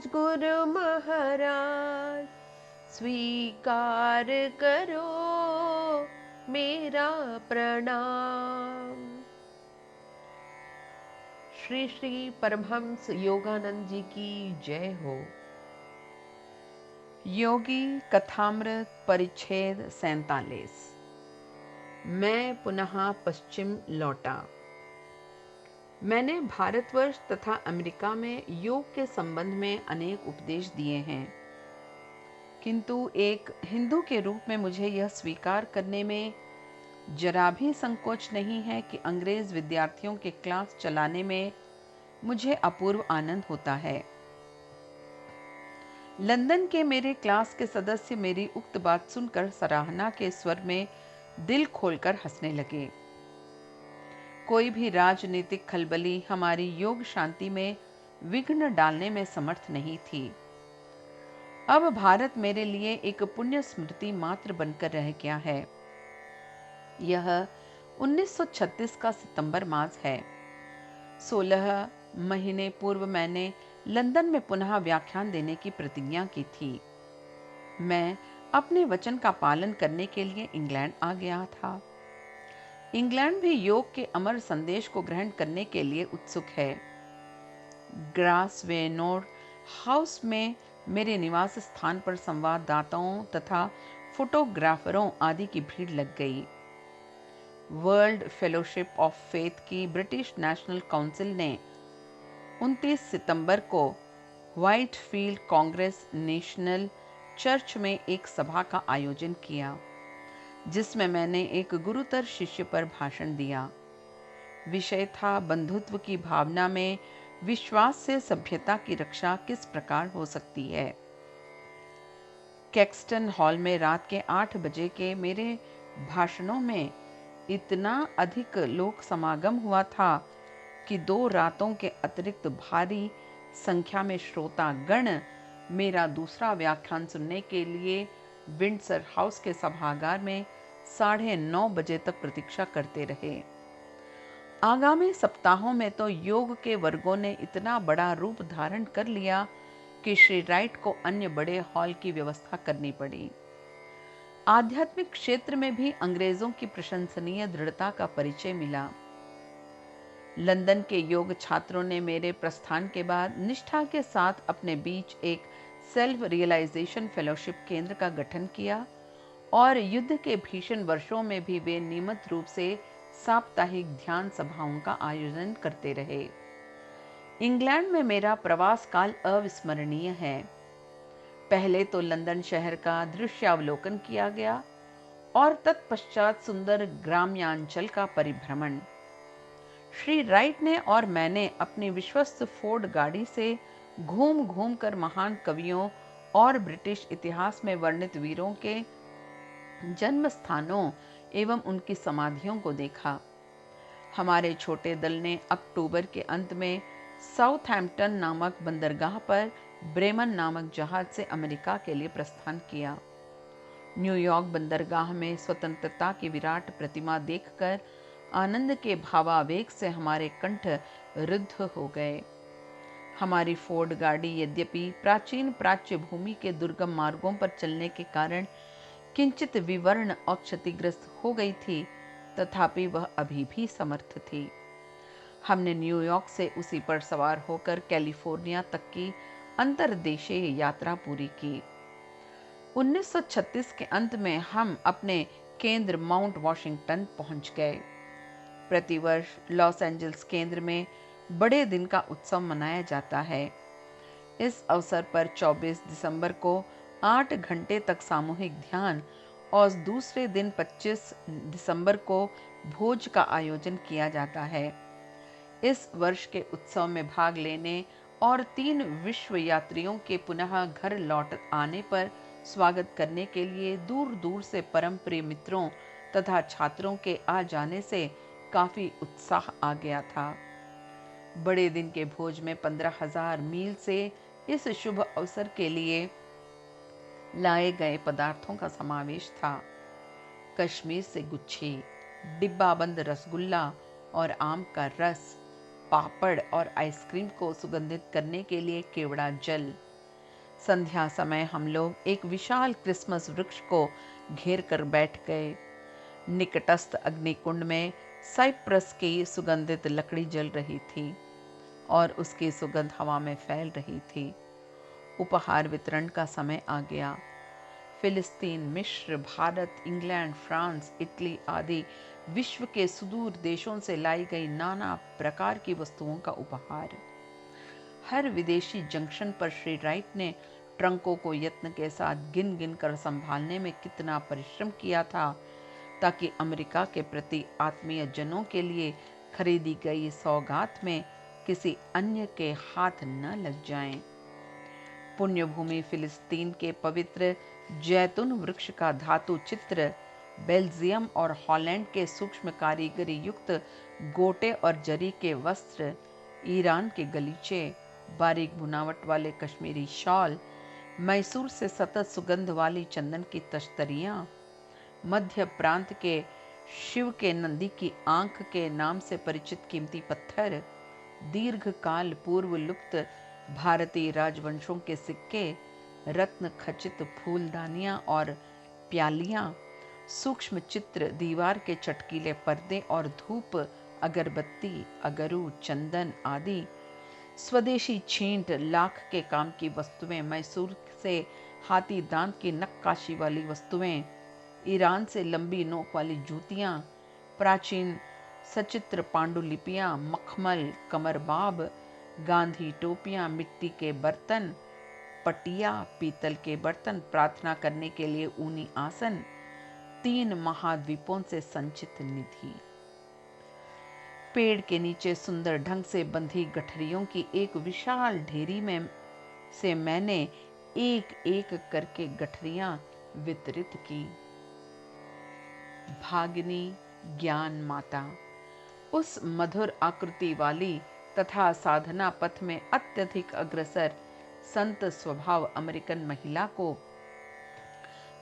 गुरु महाराज, स्वीकार करो मेरा प्रणाम। श्री श्री परमहंस योगानंद जी की जय हो। योगी कथामृत परिच्छेद 47। मैं पुनः पश्चिम लौटा। मैंने भारतवर्ष तथा अमेरिका में योग के संबंध में अनेक उपदेश दिए हैं, किंतु एक हिंदू के रूप में मुझे यह स्वीकार करने में जरा भी संकोच नहीं है कि अंग्रेज विद्यार्थियों के क्लास चलाने में मुझे अपूर्व आनंद होता है। लंदन के मेरे क्लास के सदस्य मेरी उक्त बात सुनकर सराहना के स्वर में दिल खोलकर हंसने लगे। कोई भी राजनीतिक खलबली हमारी योग शांति में विघ्न डालने में समर्थ नहीं थी। अब भारत मेरे लिए एक पुण्य स्मृति मात्र बनकर रह गया है। यह 1936 का सितंबर मास है। 16 महीने पूर्व मैंने लंदन में पुनः व्याख्यान देने की प्रतिज्ञा की थी। मैं अपने वचन का पालन करने के लिए इंग्लैंड आ गया था। इंग्लैंड भी योग के अमर संदेश को ग्रहण करने के लिए उत्सुक है। ग्रासवेनोर हाउस में मेरे निवास स्थान पर संवाददाताओं तथा फोटोग्राफरों आदि की भीड़ लग गई। वर्ल्ड फेलोशिप ऑफ फेथ की ब्रिटिश नेशनल काउंसिल ने 29 सितंबर को व्हाइटफील्ड कांग्रेस नेशनल चर्च में एक सभा का आयोजन किया, जिसमें मैंने एक गुरुतर शिष्य पर भाषण दिया। विषय था बंधुत्व की भावना में विश्वास से सभ्यता की रक्षा किस प्रकार हो सकती है। कैक्सटन हॉल में रात के 8 बजे के मेरे भाषणों में इतना अधिक लोक समागम हुआ था कि 2 रातों के अतिरिक्त भारी संख्या में श्रोता गण मेरा दूसरा व्याख्यान सुनने के लिए विंडसर हाउस के सभागार में 9:30 बजे तक प्रतीक्षा करते रहे। आगामी सप्ताहों में तो योग के वर्गों ने इतना बड़ा रूप धारण कर लिया कि श्री राइट को अन्य बड़े हॉल की व्यवस्था करनी पड़ी। आध्यात्मिक क्षेत्र में भी अंग्रेजों की प्रशंसनीय दृढ़ता का परिचय मिला। लंदन के योग छात्रों ने मेरे प्रस्थान के बाद निष्ठा के साथ अपने बीच एक सेल्फ रियलाइजेशन फेलोशिप केंद्र का गठन किया और युद्ध के भीषण वर्षों में भी वे नियमित रूप से साप्ताहिक ध्यान सभाओं का आयोजन करते रहे। इंग्लैंड में मेरा प्रवास काल अविस्मरणीय है। पहले तो लंदन शहर का दृश्यावलोकन किया गया और तत्पश्चात सुंदर ग्राम्यांचल का परिभ्रमण। श्री राइट ने और मैंने अपनी विश्वस्त फोर्ड गाड़ी से घूम घूम कर महान कवियों और ब्रिटिश इतिहास में वर्णित वीरों के जन्म स्थानों एवं उनकी समाधियों को देखा। हमारे छोटे दल ने अक्टूबर के अंत में साउथहैम्पटन नामक बंदरगाह पर ब्रेमन नामक जहाज से अमेरिका के लिए प्रस्थान किया। न्यूयॉर्क बंदरगाह में स्वतंत्रता की विराट प्रतिमा देखकर आनंद के भावावेग से हमारे कंठ रुद्ध हो गए। हमारी फोर्ड गाड़ी यद्यपि प्राचीन प्राच्य भूमि के दुर्गम मार्गों पर चलने के कारण किंचित विवर्ण और क्षतिग्रस्त हो गई थी, तथापि वह अभी भी समर्थ थी। हमने न्यूयॉर्क से उसी पर सवार होकर कैलिफोर्निया तक की अंतर्देशीय यात्रा पूरी की। 1936 के अंत में हम अपने केंद्र माउंट वॉशिंगटन पहुंच गए। प्रतिवर्ष लॉस एंजल्स केंद्र में बड़े दिन का उत्सव मनाया जाता है। इस अवसर पर 24 दिसंबर को 8 घंटे तक सामूहिक ध्यान और दूसरे दिन 25 दिसंबर को भोज का आयोजन किया जाता है। इस वर्ष के उत्सव में भाग लेने और 3 विश्व यात्रियों के पुनः घर लौट आने पर स्वागत करने के लिए दूर दूर से परम प्रिय मित्रों तथा छात्रों के आ जाने से काफी उत्साह आ गया था। बड़े दिन के भोज में 15,000 मील से इस शुभ अवसर के लिए लाए गए पदार्थों का समावेश था। कश्मीर से गुच्छे, डिब्बाबंद रसगुल्ला और आम का रस, पापड़ और आइसक्रीम को सुगंधित करने के लिए केवड़ा जल। संध्या समय हम लोग एक विशाल क्रिसमस वृक्ष को घेर कर बैठ गए। निकटस्थ अग्निकुंड में साइप्रस की सुगंधित लकड़ी जल रही थी और उसकी सुगंध हवा में फैल रही थी। उपहार वितरण का समय आ गया। फिलिस्तीन, मिस्र, भारत, इंग्लैंड, फ्रांस, इटली आदि विश्व के सुदूर देशों से लाई गई नाना प्रकार की वस्तुओं का उपहार। हर विदेशी जंक्शन पर श्री राइट ने ट्रंकों को यत्न के साथ गिन गिन कर संभालने में कितना परिश्रम किया था, ताकि अमेरिका के प्रति आत्मीय जनों के लिए खरीदी गई सौगात में किसी अन्य के हाथ न लग जाएं। पुण्यभूमि फिलिस्तीन के पवित्र जैतून वृक्ष का धातु चित्र, बेल्जियम और हॉलैंड के सूक्ष्म कारीगरी युक्त गोटे और जरी के वस्त्र, ईरान के गलीचे, बारीक बुनावट वाले कश्मीरी शॉल, मैसूर से सतत सुगंध वाली चंदन की तश्तरियां, मध्य प्रांत के शिव के नंदी की आंख के नाम से परिचित कीमती पत्थर, दीर्घ काल पूर्व लुप्त भारतीय राजवंशों के सिक्के, रत्न खचित फूलदानियां और प्यालियां, सूक्ष्म चित्र, दीवार के चटकीले पर्दे और धूप, अगरबत्ती, अगरू, चंदन आदि, स्वदेशी छींट, लाख के काम की वस्तुएं, मैसूर से हाथी दांत की नक्काशी वाली वस्तुएं, ईरान से लंबी नोक वाली जूतियां, प्राचीन सचित्र पांडुलिपियां, मखमल, कमरबाब, गांधी टोपियां, मिट्टी के बर्तन, पटिया, पीतल के बर्तन, प्रार्थना करने के लिए ऊनी आसन, 3 महाद्वीपों से संचित निधि। पेड़ के नीचे सुंदर ढंग से बंधी गठरियों की एक विशाल ढेरी में से मैंने एक एक करके गठरियां वितरित की। भागिनी ज्ञान माता, उस मधुर आकृति वाली तथा साधना पथ में अत्यधिक अग्रसर संत स्वभाव अमेरिकन महिला को,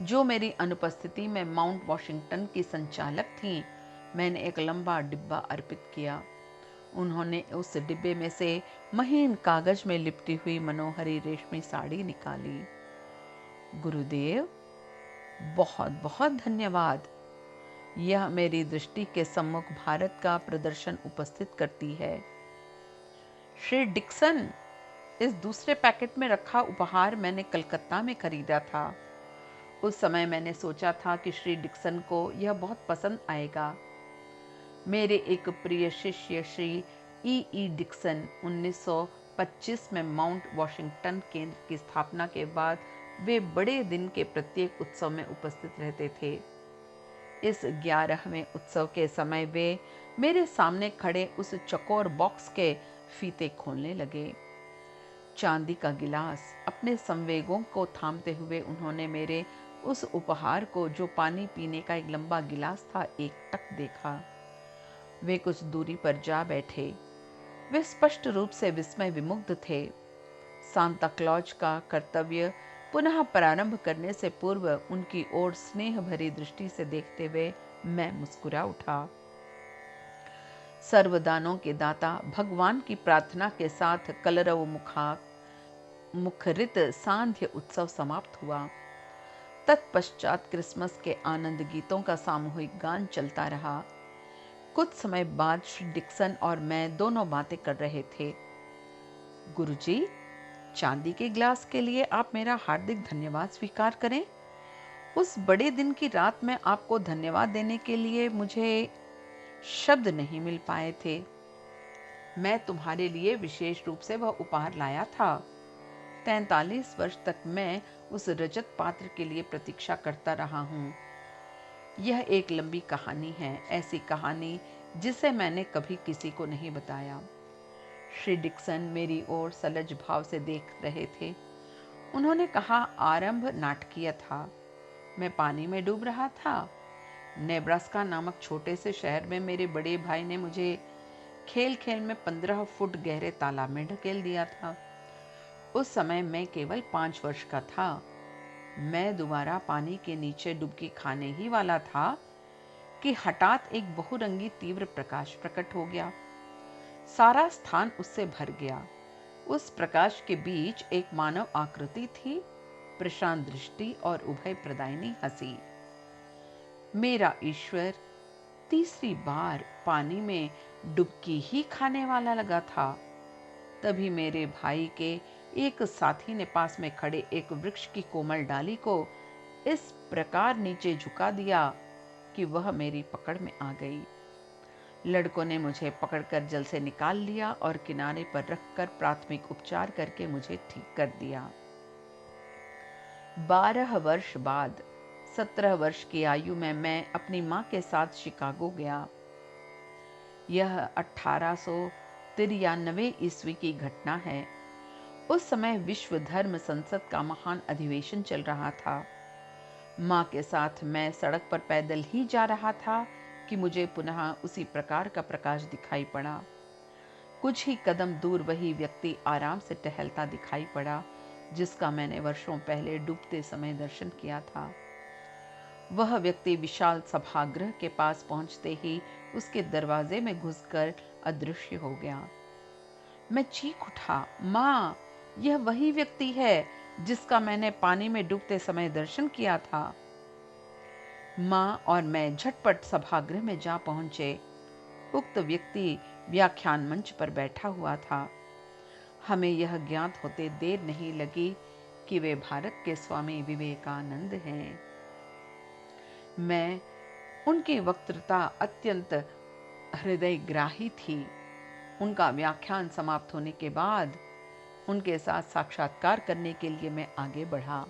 जो मेरी अनुपस्थिति में माउंट वॉशिंगटन की संचालक थीं, मैंने एक लंबा डिब्बा अर्पित किया। उन्होंने उस डिब्बे में से महीन कागज में लिपटी हुई मनोहरी रेशमी साड़ी निकाली। गुरुदेव, बहुत बहुत धन्यवाद। यह मेरी दृष्टि के सम्मुख भारत का प्रदर्शन उपस्थित करती है। श्री डिक्सन, इस दूसरे पैकेट में रखा उपहार मैंने कलकत्ता में खरीदा था। उस समय मैंने सोचा था कि श्री डिक्सन को यह बहुत पसंद आएगा। मेरे एक प्रिय शिष्य श्री ई डिक्सन 1925 में माउंट वॉशिंगटन केंद्र की स्थापना के बाद वे बड़े दिन के प्रत्येक उत्सव में उपस्थित रहते थे। इस 11वें उत्सव के समय वे मेरे सामने खड़े उस चौकोर बॉक्स के फीते खोलने लगे। चांदी का गिलास, अपने संवेगों को थामते हुए उन्होंने मेरे उस उपहार को, जो पानी पीने का एक लंबा गिलास था, एकटक देखा। वे कुछ दूरी पर जा बैठे। वे स्पष्ट रूप से विस्मय विमुग्ध थे। सांता क्लॉज का कर्तव्य पुनः प्रारंभ करने से पूर्व उनकी ओर स्नेह भरी दृष्टि से देखते हुए मैं मुस्कुरा उठा। सर्वदानों के दाता भगवान की प्रार्थना के साथ कलरव मुखरित सांध्य उत्सव समाप्त हुआ। तत्पश्चात क्रिसमस के आनंद गीतों का सामूहिक गान चलता रहा। कुछ समय बाद श्री डिक्सन और मैं दोनों बातें कर रहे थे। गुरुजी, चांदी के ग्लास के लिए आप मेरा हार्दिक धन्यवाद स्वीकार करें। उस बड़े दिन की रात में आपको धन्यवाद देने के लिए मुझे शब्द नहीं मिल पाए थे। मैं तुम्हारे लिए विशेष रूप से वह उपहार लाया था। 43 वर्ष तक मैं उस रजत पात्र के लिए प्रतीक्षा करता रहा हूँ। यह एक लंबी कहानी है, ऐसी कहानी जिसे मैंने कभी किसी को नहीं बताया। श्री डिक्सन मेरी ओर सलज भाव से देख रहे थे। उन्होंने कहा, आरंभ नाटकीय था। मैं पानी में डूब रहा था। नेब्रास्का नामक छोटे से शहर में मेरे बड़े भाई ने मुझे खेल खेल में 15 फुट गहरे तालाब में ढकेल दिया था। उस समय मैं केवल 5 वर्ष का था। मैं दोबारा पानी के नीचे डुबकी खाने ही वाला था कि हठात एक बहुरंगी तीव्र प्रकाश प्रकट हो गया। सारा स्थान उससे भर गया। उस प्रकाश के बीच एक मानव आकृति थी, प्रशांत दृष्टि और उभय प्रदायिनी हंसी। मेरा ईश्वर तीसरी बार पानी में डुबकी ही खाने वाला लगा था। तभी मेरे भाई के एक साथी ने पास में खड़े एक वृक्ष की कोमल डाली को इस प्रकार नीचे झुका दिया कि वह मेरी पकड़ में आ गई। लड़कों ने मुझे पकड़कर जल से निकाल लिया और किनारे पर रखकर प्राथमिक उपचार करके मुझे ठीक कर दिया। 12 वर्ष बाद 17 वर्ष की आयु में मैं अपनी मां के साथ शिकागो गया। यह 1893 ईस्वी की घटना है। उस समय विश्व धर्म संसद का महान अधिवेशन चल रहा था। मां के साथ मैं सड़क पर पैदल ही जा रहा था कि मुझे पुनः उसी प्रकार का प्रकाश दिखाई पड़ा। कुछ ही कदम दूर वही व्यक्ति आराम से टहलता दिखाई पड़ा, जिसका मैंने वर्षों पहले डूबते समय दर्शन किया था। वह व्यक्ति विशाल सभागृह के पास पहुंचते ही उसके दरवाजे में घुसकर अदृश्य हो गया। मैं चीख उठा, मां, यह वही व्यक्ति है जिसका मैंने पानी में डूबते समय दर्शन किया था। मां और मैं झटपट सभागृह में जा पहुंचे। उक्त व्यक्ति व्याख्यान मंच पर बैठा हुआ था। हमें यह ज्ञात होते देर नहीं लगी कि वे भारत के स्वामी विवेकानंद हैं। मैं उनकी वक्तृता अत्यंत हृदयग्राही थी। उनका व्याख्यान समाप्त होने के बाद उनके साथ साक्षात्कार करने के लिए मैं आगे बढ़ा।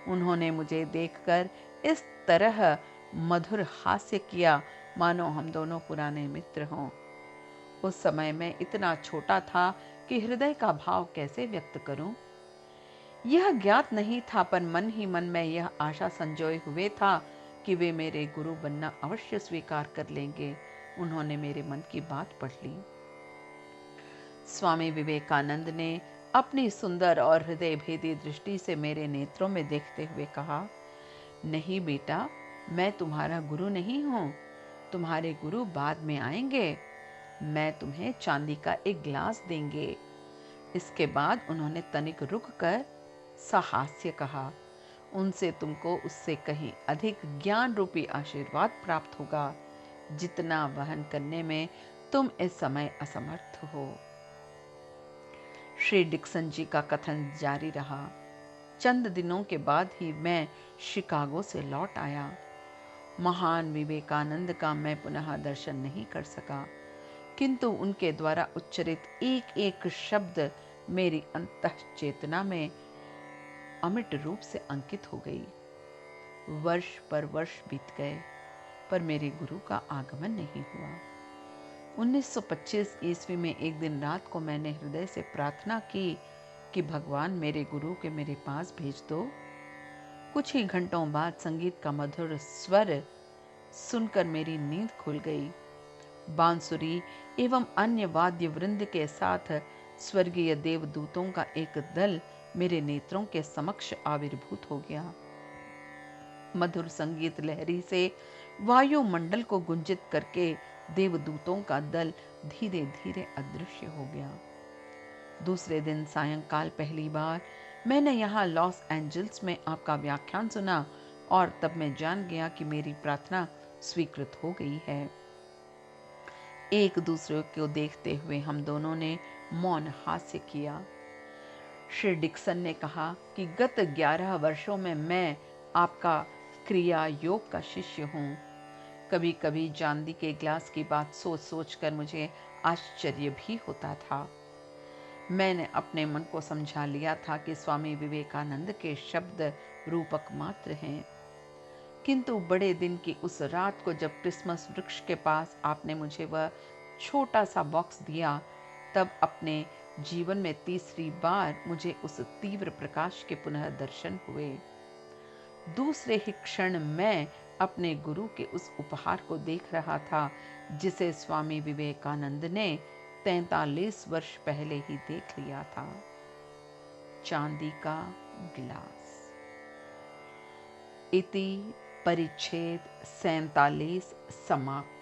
उन्होंने मुझे देखकर इस तरह मधुर हास्य किया मानो हम दोनों पुराने मित्र हों। उस समय मैं इतना छोटा था कि हृदय का भाव कैसे व्यक्त करूं? यह ज्ञात नहीं था, पर मन ही मन में यह आशा संजोए हुए था कि वे मेरे गुरु बनना अवश्य स्वीकार कर लेंगे। उन्होंने मेरे मन की बात पढ़ ली। स्वामी विवेकानंद ने अपनी सुंदर और हृदय भेदी दृष्टि से मेरे नेत्रों में देखते हुए कहा, नहीं बेटा, मैं तुम्हारा गुरु नहीं हूं। तुम्हारे गुरु बाद में आएंगे। मैं तुम्हें चांदी का एक गिलास देंगे। इसके बाद उन्होंने तनिक रुक कर साहास्य कहा, उनसे तुमको उससे कहीं अधिक ज्ञान रूपी आशीर्वाद प्राप्त होगा, जितना वहन करने में तुम इस समय असमर्थ हो। श्री डिक्सन जी का कथन जारी रहा। चंद दिनों के बाद ही मैं शिकागो से लौट आया। महान विवेकानंद का मैं पुनः दर्शन नहीं कर सका, किंतु उनके द्वारा उच्चरित एक एक शब्द मेरी अंतःचेतना में अमिट रूप से अंकित हो गई। वर्ष पर वर्ष बीत गए, पर मेरे गुरु का आगमन नहीं हुआ। 1925 ईस्वी में एक दिन रात को मैंने हृदय से प्रार्थना की कि भगवान मेरे गुरु के मेरे पास भेज दो। कुछ ही घंटों बाद संगीत का मधुर स्वर सुनकर मेरी नींद खुल गई। बांसुरी एवं अन्य वाद्य वृंद के साथ स्वर्गीय देवदूतों का एक दल मेरे नेत्रों के समक्ष आविर्भूत हो गया। मधुर संगीत लहरी से वायुमंडल को गुंजित करके देवदूतों का दल धीरे धीरे अदृश्य हो गया। दूसरे दिन सायंकाल पहली बार मैंने यहाँ लॉस एंजल्स में आपका व्याख्यान सुना और तब मैं जान गया कि मेरी प्रार्थना स्वीकृत हो गई है। एक दूसरे को देखते हुए हम दोनों ने मौन हास्य किया। श्री डिक्सन ने कहा कि गत 11 वर्षों में मैं आपका क्रिया योग का शिष्य हूँ। कभी कभी चांदी के ग्लास की बात सोच सोच कर मुझे आश्चर्य भी होता था। मैंने अपने मन को समझा लिया था कि स्वामी विवेकानंद के शब्द रूपक मात्र हैं, किंतु बड़े दिन की उस रात को जब क्रिसमस वृक्ष के पास आपने मुझे वह छोटा सा बॉक्स दिया, तब अपने जीवन में तीसरी बार मुझे उस तीव्र प्रकाश के पुनः दर्शन हुए। दूसरे ही क्षण मैं अपने गुरु के उस उपहार को देख रहा था जिसे स्वामी विवेकानंद ने 43 वर्ष पहले ही देख लिया था। चांदी का गिलास। इति परिच्छेद 47 समाप्त।